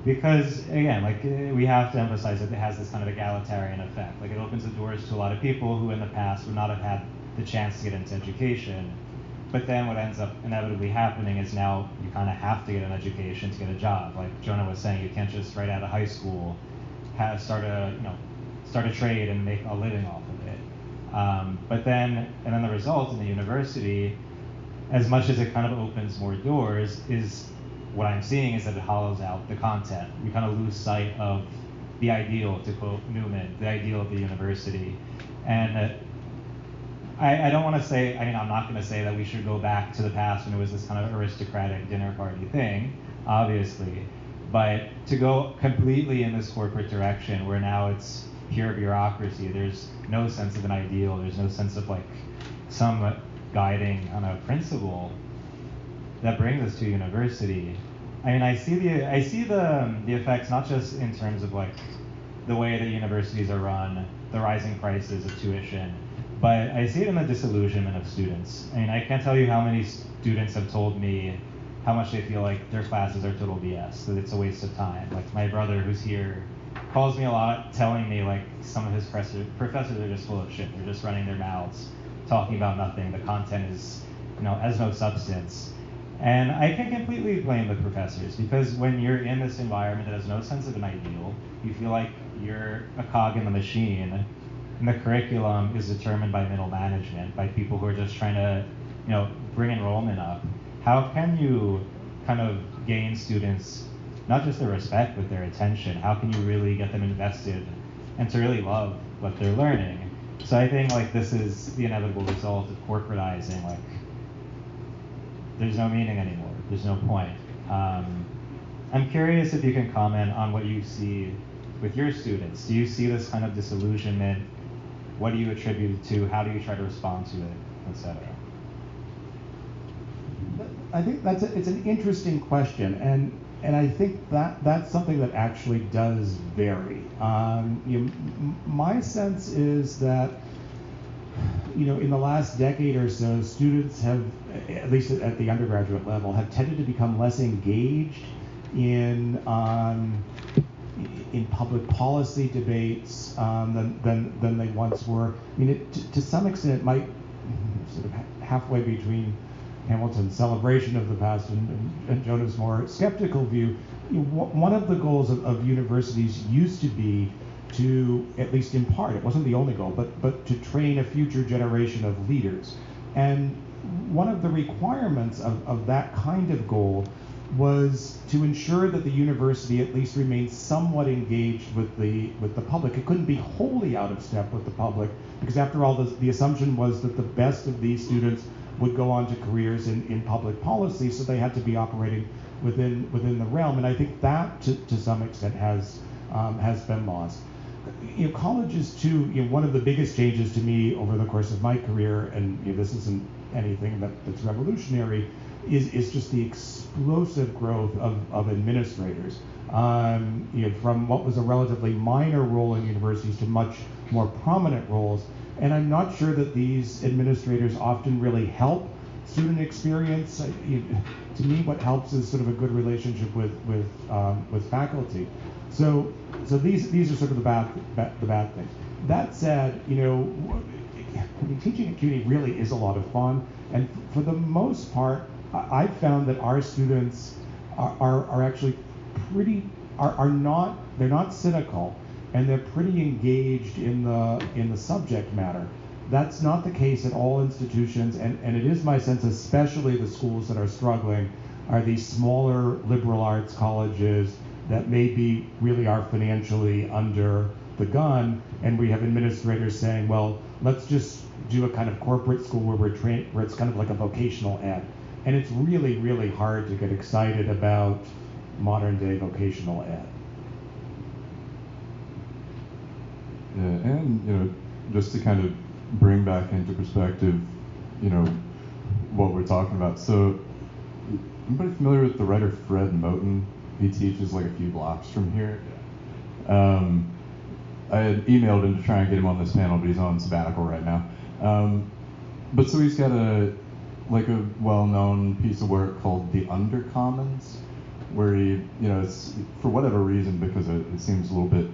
Because, again, we have to emphasize that it has this kind of egalitarian effect. It opens the doors to a lot of people who in the past would not have had the chance to get into education. But then what ends up inevitably happening is now you kind of have to get an education to get a job. Like Jonah was saying, you can't just right out of high school start a trade and make a living off of it. But then the result in the university, as much as it kind of opens more doors, is what I'm seeing is that it hollows out the content. We kind of lose sight of the ideal, to quote Newman, the ideal of the university. And I don't want to say, I mean, I'm not going to say that we should go back to the past when it was this kind of aristocratic dinner party thing, obviously. But to go completely in this corporate direction where now it's pure bureaucracy, there's no sense of an ideal, there's no sense of like some guiding kind of principle that brings us to university. I mean, I see the effects not just in terms of like the way that universities are run, the rising prices of tuition, but I see it in the disillusionment of students. I mean, I can't tell you how many students have told me how much they feel like their classes are total BS, that it's a waste of time. Like my brother who's here calls me a lot, telling me like some of his professors are just full of shit. They're just running their mouths, talking about nothing. The content is, has no substance. And I can completely blame the professors, because when you're in this environment that has no sense of an ideal, you feel like you're a cog in the machine, and the curriculum is determined by middle management, by people who are just trying to, bring enrollment up. How can you kind of gain students, not just their respect, but their attention? How can you really get them invested and to really love what they're learning? So I think like this is the inevitable result of corporatizing. Like, there's no meaning anymore. There's no point. I'm curious if you can comment on what you see with your students. Do you see this kind of disillusionment? What do you attribute it to? How do you try to respond to it, etc.? I think it's an interesting question, and I think that's something that actually does vary. My sense is that in the last decade or so, students have, at least at the undergraduate level, have tended to become less engaged in public policy debates than they once were. I mean, to some extent, it might sort of halfway between Hamilton's celebration of the past and Jonah's more skeptical view. One of the goals of universities used to be to, at least in part, it wasn't the only goal, but to train a future generation of leaders. And one of the requirements of that kind of goal was to ensure that the university at least remained somewhat engaged with the public. It couldn't be wholly out of step with the public, because after all, the assumption was that the best of these students would go on to careers in public policy, so they had to be operating within the realm. And I think that, to some extent, has been lost. Colleges too. One of the biggest changes to me over the course of my career, and this isn't anything that's revolutionary, is just the explosive growth of administrators. From what was a relatively minor role in universities to much more prominent roles. And I'm not sure that these administrators often really help student experience. To me, what helps is sort of a good relationship with faculty. So these are sort of the bad things. That said, teaching at CUNY really is a lot of fun, and for the most part, I've found that our students are actually they're not cynical, and they're pretty engaged in the subject matter. That's not the case at all institutions, and it is my sense, especially the schools that are struggling, are these smaller liberal arts colleges that maybe really are financially under the gun, and we have administrators saying, well, let's just do a kind of corporate school where it's kind of like a vocational ed. And it's really, really hard to get excited about modern day vocational ed. Yeah, and just to kind of bring back into perspective, what we're talking about. So, anybody familiar with the writer Fred Moten? He teaches like a few blocks from here. I had emailed him to try and get him on this panel, but he's on sabbatical right now. But so he's got a well-known piece of work called The Undercommons, where he, it's for whatever reason, because it seems a little bit,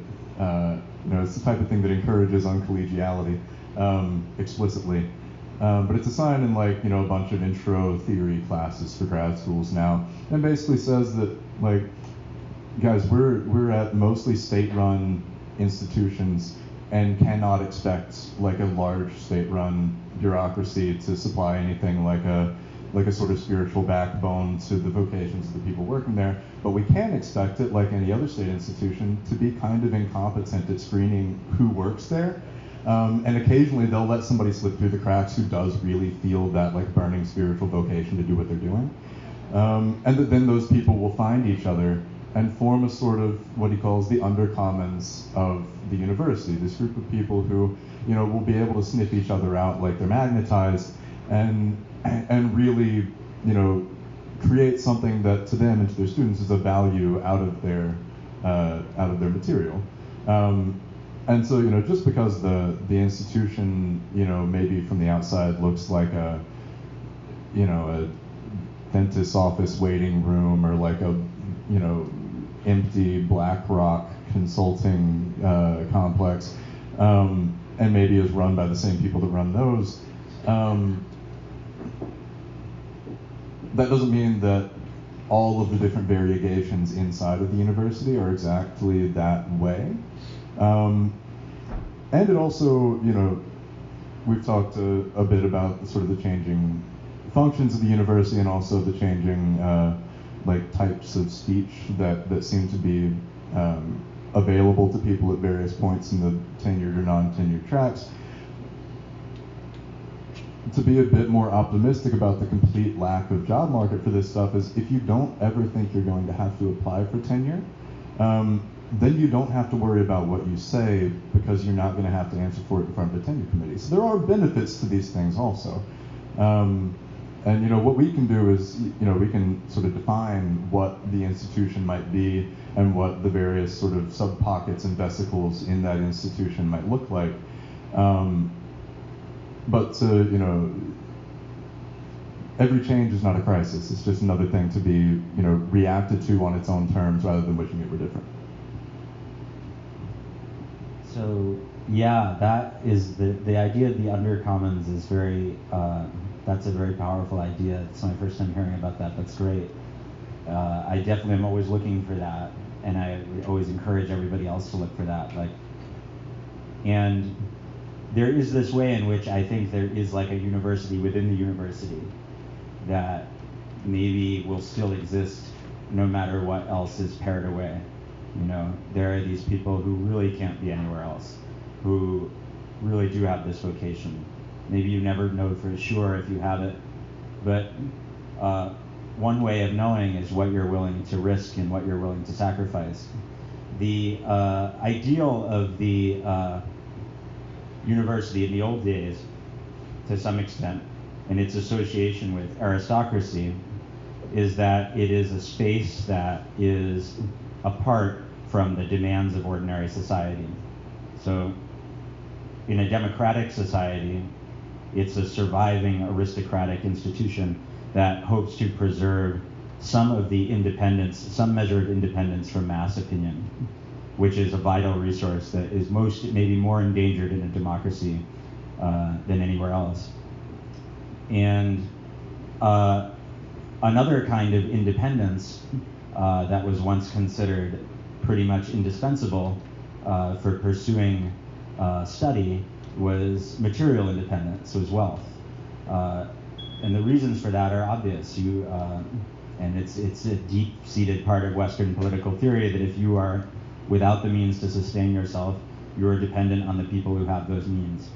it's the type of thing that encourages uncollegiality explicitly. But it's assigned in a bunch of intro theory classes for grad schools now, and basically says that guys, we're at mostly state-run institutions and cannot expect a large state-run bureaucracy to supply anything like like a sort of spiritual backbone to the vocations of the people working there, but we can expect it, like any other state institution, to be kind of incompetent at screening who works there. And occasionally they'll let somebody slip through the cracks who does really feel that like burning spiritual vocation to do what they're doing. And then those people will find each other and form a sort of what he calls the undercommons of the university. This group of people who, will be able to sniff each other out like they're magnetized, and really, create something that to them and to their students is of value out of their material. And so, just because the institution, maybe from the outside looks like a dentist's office waiting room, or like a, empty BlackRock consulting complex, and maybe is run by the same people that run those, that doesn't mean that all of the different variegations inside of the university are exactly that way. And it also, we've talked a bit about the sort of the changing functions of the university, and also the changing like types of speech that seem to be available to people at various points in the tenured or non-tenured tracks. To be a bit more optimistic about the complete lack of job market for this stuff is, if you don't ever think you're going to have to apply for tenure, then you don't have to worry about what you say, because you're not going to have to answer for it in front of the tenure committee. So there are benefits to these things also. And what we can do is, we can sort of define what the institution might be and what the various sort of sub-pockets and vesicles in that institution might look like. But to, every change is not a crisis. It's just another thing to be, reacted to on its own terms, rather than wishing it were different. So yeah, that is the idea of the undercommons is very, that's a very powerful idea. It's my first time hearing about that. That's great. I definitely am always looking for that, and I always encourage everybody else to look for that. And there is this way in which I think there is like a university within the university that maybe will still exist no matter what else is pared away. There are these people who really can't be anywhere else, who really do have this vocation. Maybe you never know for sure if you have it, but one way of knowing is what you're willing to risk and what you're willing to sacrifice. The ideal of the university in the old days, to some extent, and its association with aristocracy, is that it is a space that is apart from the demands of ordinary society. So in a democratic society, it's a surviving aristocratic institution that hopes to preserve some of the independence, some measure of independence from mass opinion, which is a vital resource that is maybe more endangered in a democracy than anywhere else. And another kind of independence that was once considered pretty much indispensable for pursuing study was material independence, was wealth. And the reasons for that are obvious. And it's a deep-seated part of Western political theory that if you are without the means to sustain yourself, you are dependent on the people who have those means.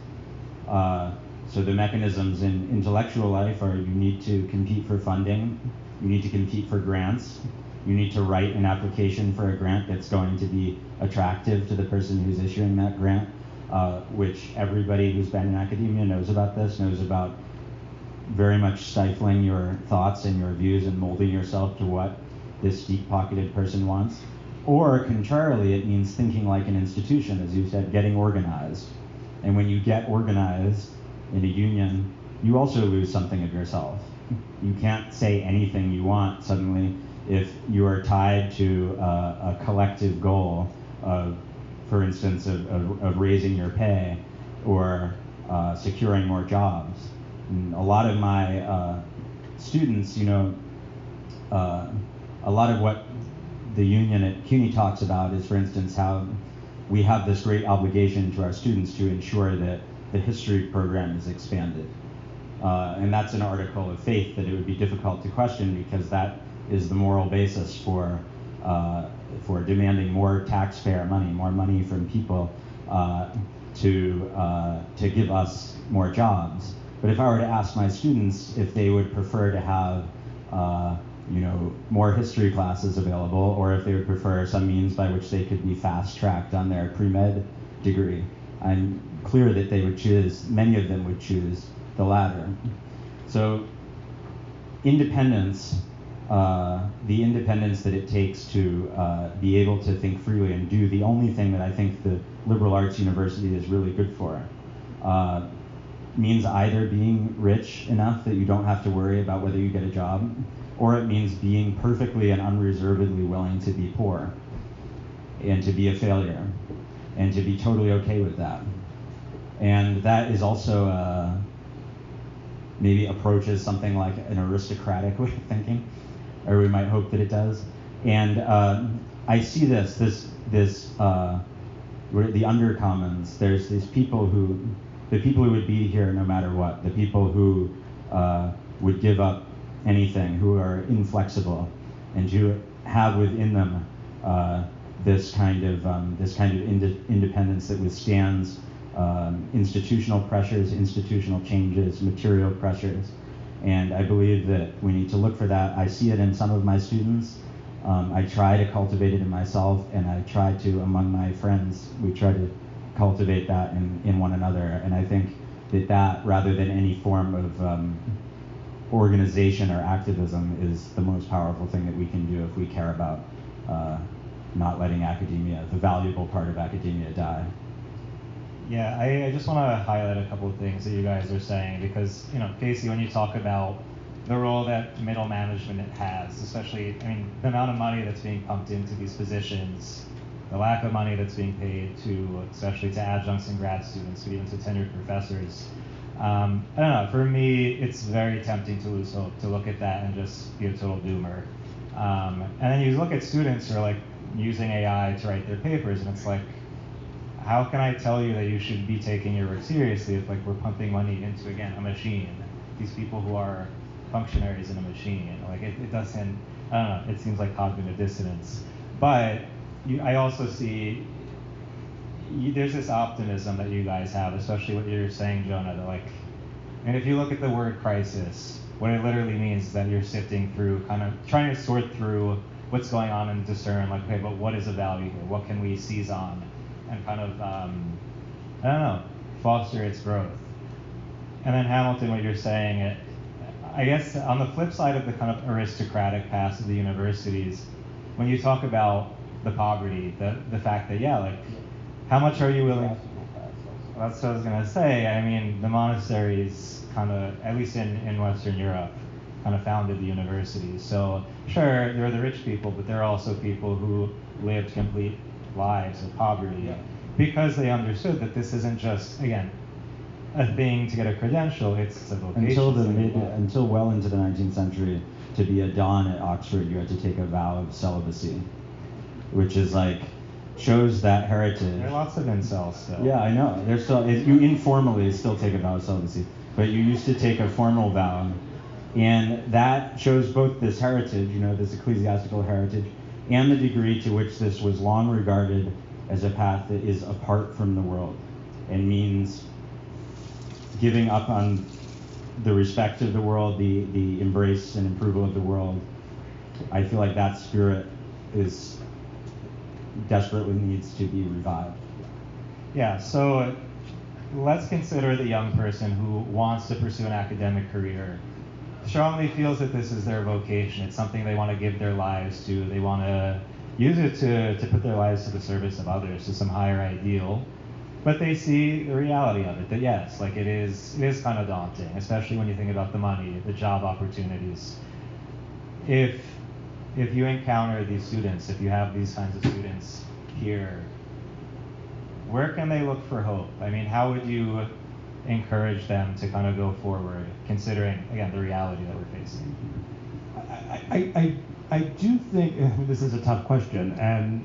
So the mechanisms in intellectual life are: you need to compete for funding, you need to compete for grants, you need to write an application for a grant that's going to be attractive to the person who's issuing that grant, which everybody who's been in academia knows about this, knows about very much stifling your thoughts and your views and molding yourself to what this deep-pocketed person wants. Or contrarily, it means thinking like an institution, as you said, getting organized. And when you get organized in a union, you also lose something of yourself. You can't say anything you want suddenly if you are tied to a collective goal of, for instance, of raising your pay or securing more jobs. And a lot of my students, a lot of what the union at CUNY talks about is, for instance, how we have this great obligation to our students to ensure that the history program is expanded. And that's an article of faith that it would be difficult to question, because that is the moral basis for demanding more taxpayer money, more money from people to give us more jobs. But if I were to ask my students if they would prefer to have more history classes available, or if they would prefer some means by which they could be fast-tracked on their pre-med degree, I'm clear that they would choose, many of them would choose the latter. So independence, the independence that it takes to be able to think freely and do the only thing that I think the liberal arts university is really good for, means either being rich enough that you don't have to worry about whether you get a job, or it means being perfectly and unreservedly willing to be poor and to be a failure and to be totally okay with that. And that is also maybe approaches something like an aristocratic way of thinking, or we might hope that it does. And I see the undercommons. There's these people the people who would be here no matter what, the people who would give up anything, who are inflexible, and who have within them this kind of independence that withstands institutional pressures, institutional changes, material pressures. And I believe that we need to look for that. I see it in some of my students. I try to cultivate it in myself, and I try to, among my friends, we try to cultivate that in one another. And I think that rather than any form of organization or activism is the most powerful thing that we can do if we care about not letting academia, the valuable part of academia, die. Yeah, I just want to highlight a couple of things that you guys are saying, because, Casey, when you talk about the role that middle management has, especially, the amount of money that's being pumped into these positions, the lack of money that's being paid especially to adjuncts and grad students, or even to tenured professors. I don't know, for me, it's very tempting to lose hope, to look at that and just be a total doomer. And then you look at students who are using AI to write their papers, and it's like, how can I tell you that you should be taking your work seriously if we're pumping money into, again, a machine? These people who are functionaries in a machine. It doesn't, I don't know, it seems like cognitive dissonance. But I also see there's this optimism that you guys have, especially what you're saying, Jonah, that and if you look at the word crisis, what it literally means is that you're sifting through, kind of trying to sort through what's going on and discern, okay, but what is of value here? What can we seize on? And kind of, foster its growth. And then Hamilton, what you're saying, I guess on the flip side of the kind of aristocratic past of the universities, when you talk about the poverty, the fact that, how much are you willing? That's what I was going to say. The monasteries kind of, at least in Western Europe, kind of founded the universities. So sure, there are the rich people, but there are also people who lived complete lives of poverty, because they understood that this isn't just, again, a thing to get a credential, it's a vocation. Until well into the 19th century, to be a don at Oxford, you had to take a vow of celibacy, which is shows that heritage. There are lots of incels still. Yeah, I know. There's still, you informally still take a vow of celibacy, but you used to take a formal vow, and that shows both this heritage, this ecclesiastical heritage, and the degree to which this was long regarded as a path that is apart from the world and means giving up on the respect of the world, the embrace and approval of the world. I feel like that spirit is desperately needs to be revived. Yeah, so let's consider the young person who wants to pursue an academic career, strongly feels that this is their vocation. It's something they want to give their lives to. They want to use it to put their lives to the service of others, to some higher ideal. But they see the reality of it, that yes, it is kind of daunting, especially when you think about the money, the job opportunities. If you encounter these students, if you have these kinds of students here, where can they look for hope? How would you encourage them to kind of go forward, considering, again, the reality that we're facing? I do think this is a tough question, and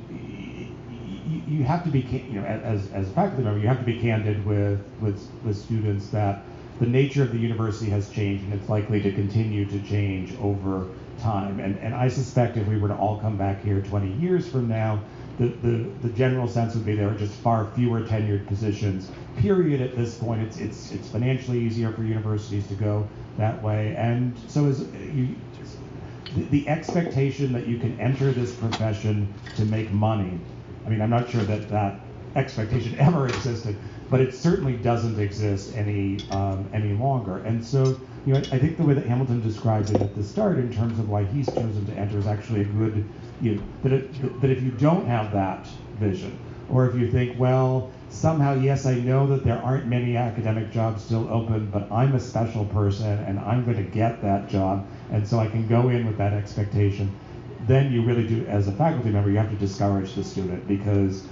you have to be, as a faculty member, you have to be candid with students that the nature of the university has changed, and it's likely to continue to change over time. And I suspect if we were to all come back here 20 years from now, the general sense would be there are just far fewer tenured positions, period, at this point. It's financially easier for universities to go that way. And so the expectation that you can enter this profession to make money, I mean, I'm not sure that expectation ever existed, but it certainly doesn't exist any longer. And so, I think the way that Hamilton described it at the start in terms of why he's chosen to enter is actually a good, that if you don't have that vision, or if you think, well, somehow, yes, I know that there aren't many academic jobs still open, but I'm a special person and I'm going to get that job, and so I can go in with that expectation, then you really do, as a faculty member, you have to discourage the student, because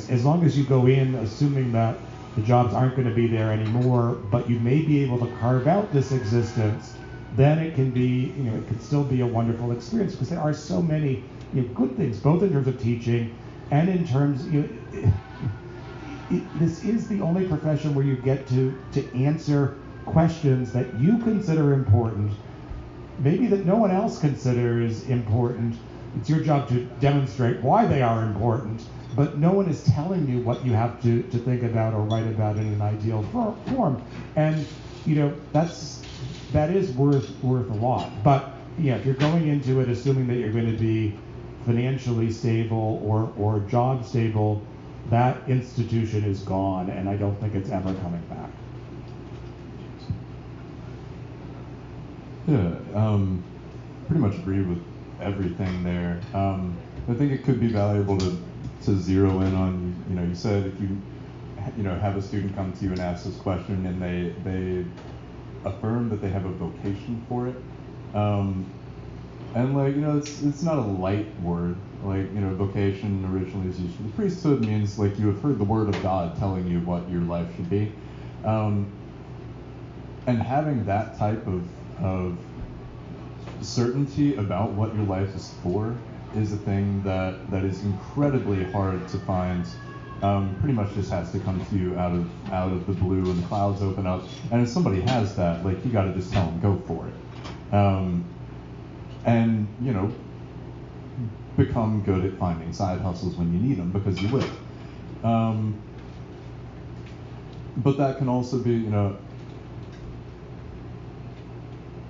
as long as you go in assuming that the jobs aren't going to be there anymore, but you may be able to carve out this existence, then it can be, it can still be a wonderful experience, because there are so many good things, both in terms of teaching and in terms, this is the only profession where you get to answer questions that you consider important, maybe that no one else considers important. It's your job to demonstrate why they are important, but no one is telling you what you have to think about or write about in an ideal form. And that is worth a lot. But if you're going into it assuming that you're going to be financially stable or job stable, that institution is gone, and I don't think it's ever coming back. Yeah, pretty much agree with everything there. I think it could be valuable to zero in on, you said if you have a student come to you and ask this question and they affirm that they have a vocation for it. And it's not a light word. Vocation originally is used for the priesthood, means you have heard the word of God telling you what your life should be. And having that type of certainty about what your life is for is a thing that is incredibly hard to find. Pretty much just has to come to you out of the blue, and the clouds open up. And if somebody has that, you got to just tell them, go for it. And become good at finding side hustles when you need them, because you will. But that can also be,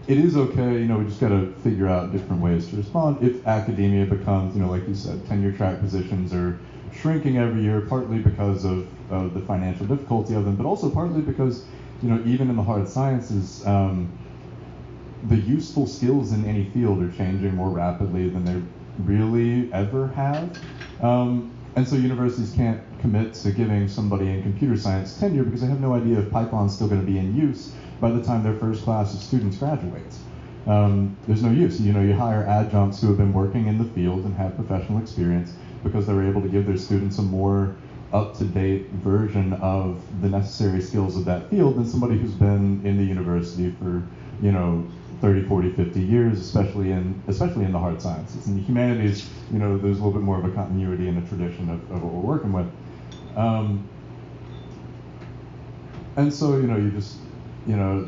it is okay, we just got to figure out different ways to respond. If academia becomes, like you said, tenure track positions are shrinking every year, partly because of the financial difficulty of them, but also partly because, even in the hard sciences, the useful skills in any field are changing more rapidly than they really ever have. And so universities can't commit to giving somebody in computer science tenure because they have no idea if Python's still going to be in use by the time their first class of students graduates. There's no use. You hire adjuncts who have been working in the field and have professional experience because they're able to give their students a more up-to-date version of the necessary skills of that field than somebody who's been in the university for, 30, 40, 50 years, especially in the hard sciences. In the humanities, there's a little bit more of a continuity and a tradition of what we're working with. And so, you just,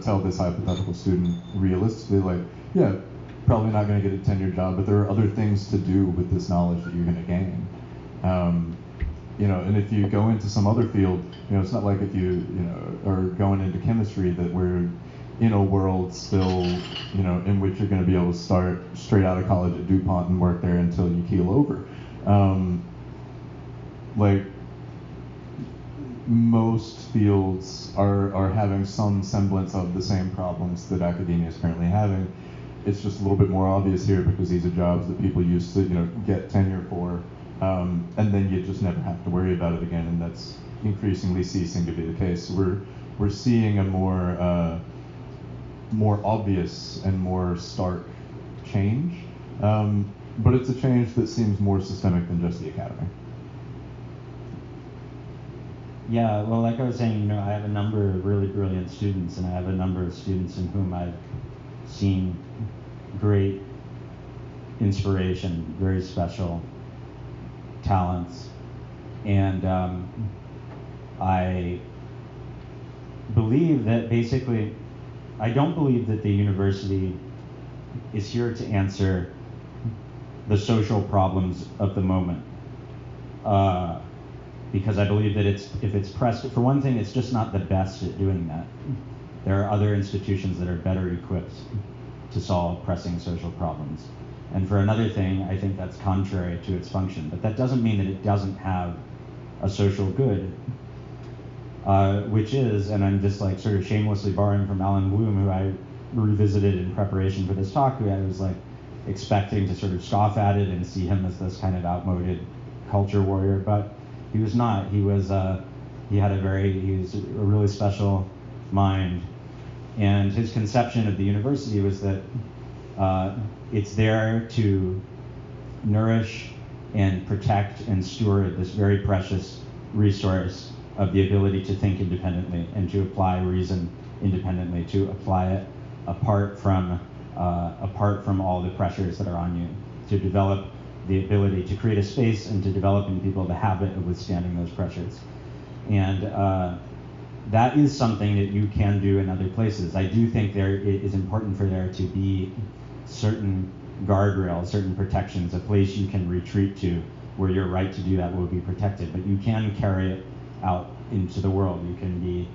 tell this hypothetical student realistically, yeah, probably not going to get a tenure job, but there are other things to do with this knowledge that you're going to gain. And if you go into some other field, it's not like if you, are going into chemistry that we're in a world still, in which you're going to be able to start straight out of college at DuPont and work there until you keel over. Most fields are having some semblance of the same problems that academia is currently having. It's just a little bit more obvious here because these are jobs that people used to, get tenure for, and then you just never have to worry about it again, and that's increasingly ceasing to be the case. We're seeing a more obvious and more stark change, but it's a change that seems more systemic than just the academy. Yeah, well, like I was saying, I have a number of really brilliant students, and I have a number of students in whom I've seen great inspiration, very special talents, and I believe that basically, I don't believe that the university is here to answer the social problems of the moment. Because I believe that if it's pressed, for one thing, it's just not the best at doing that. There are other institutions that are better equipped to solve pressing social problems. And for another thing, I think that's contrary to its function. But that doesn't mean that it doesn't have a social good, which is, and I'm just like sort of shamelessly borrowing from Alan Bloom, who I revisited in preparation for this talk, who I was like expecting to sort of scoff at it and see him as this kind of outmoded culture warrior, but he was not. He was a really special mind, and his conception of the university was that it's there to nourish and protect and steward this very precious resource of the ability to think independently and to apply reason independently, to apply it apart from all the pressures that are on you, to develop the ability to create a space and to develop in people the habit of withstanding those pressures. And that is something that you can do in other places. I do think it is important for there to be certain guardrails, certain protections, a place you can retreat to where your right to do that will be protected. But you can carry it out into the world. You can be,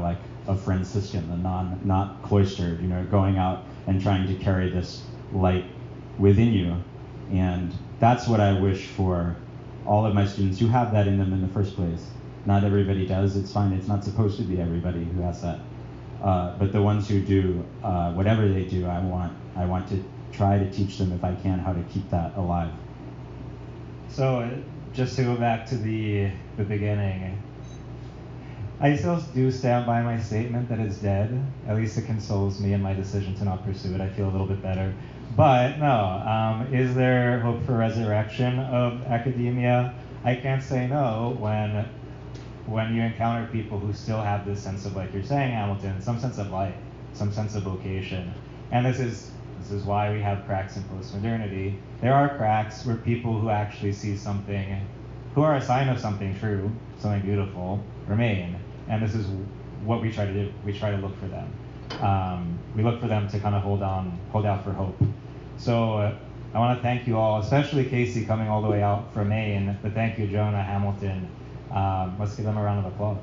like a Franciscan, not cloistered, going out and trying to carry this light within you. And that's what I wish for all of my students who have that in them in the first place. Not everybody does, it's fine, it's not supposed to be everybody who has that. But the ones who do, whatever they do, I want to try to teach them, if I can, how to keep that alive. So just to go back to the beginning, I still do stand by my statement that it's dead. At least it consoles me in my decision to not pursue it. I feel a little bit better. But no, is there hope for resurrection of academia? I can't say no when you encounter people who still have this sense of, like you're saying, Hamilton, some sense of life, some sense of vocation. And this is why we have cracks in postmodernity. There are cracks where people who actually see something, who are a sign of something true, something beautiful, remain. And this is what we try to do. We try to look for them. We look for them to kind of hold out for hope. So I want to thank you all, especially Casey coming all the way out from Maine, but thank you, Jonah, Hamilton. Let's give them a round of applause.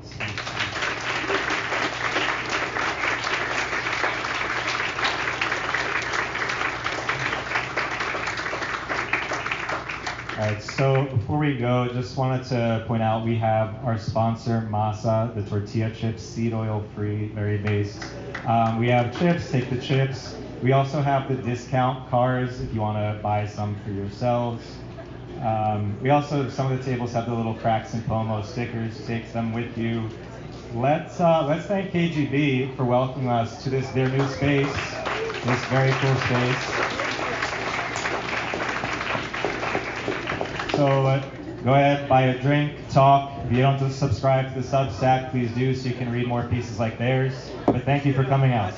All right, so before we go, just wanted to point out we have our sponsor, Masa, the tortilla chips, seed oil free, very based. We have chips, take the chips. We also have the discount cards if you want to buy some for yourselves. We also, some of the tables have the little Cracks and Pomo stickers, take them with you. Let's thank KGB for welcoming us to their new space, this very cool space. So go ahead, buy a drink, talk. If you don't subscribe to the Substack, please do so you can read more pieces like theirs. But thank you for coming out.